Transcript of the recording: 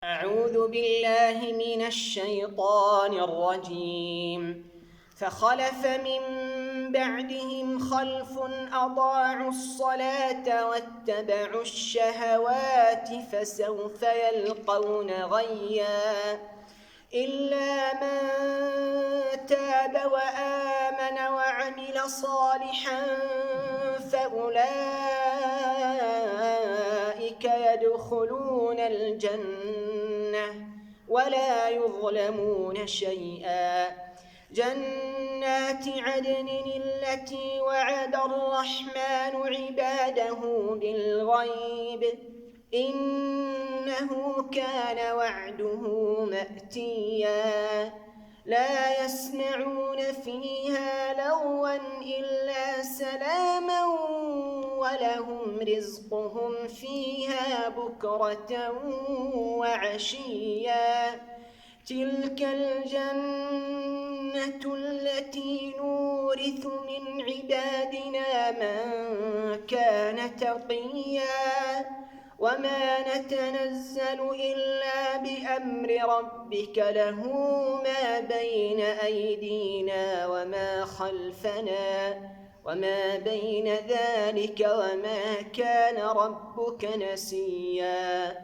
أعوذ بالله من الشيطان الرجيم. فخلف من بعدهم خلف أضاعوا الصلاة واتبعوا الشهوات فسوف يلقون غيا إلا من تاب وآمن وعمل صالحا فأولئك يدخلون الجنة ولا يظلمون شيئا. جنات عدن التي وعد الرحمن عباده بالغيب إنه كان وعده مأتيا. لا يسمعون فيها لغوا إلا سلاما ولهم رزقهم فيها بكرة وعشيا. تلك الجنة التي نورث من عبادنا من كان تقيا. وما نتنزل إلا بأمر ربك له ما بين أيدينا وما خلفنا وما بين ذلك وما كان ربك نسيا.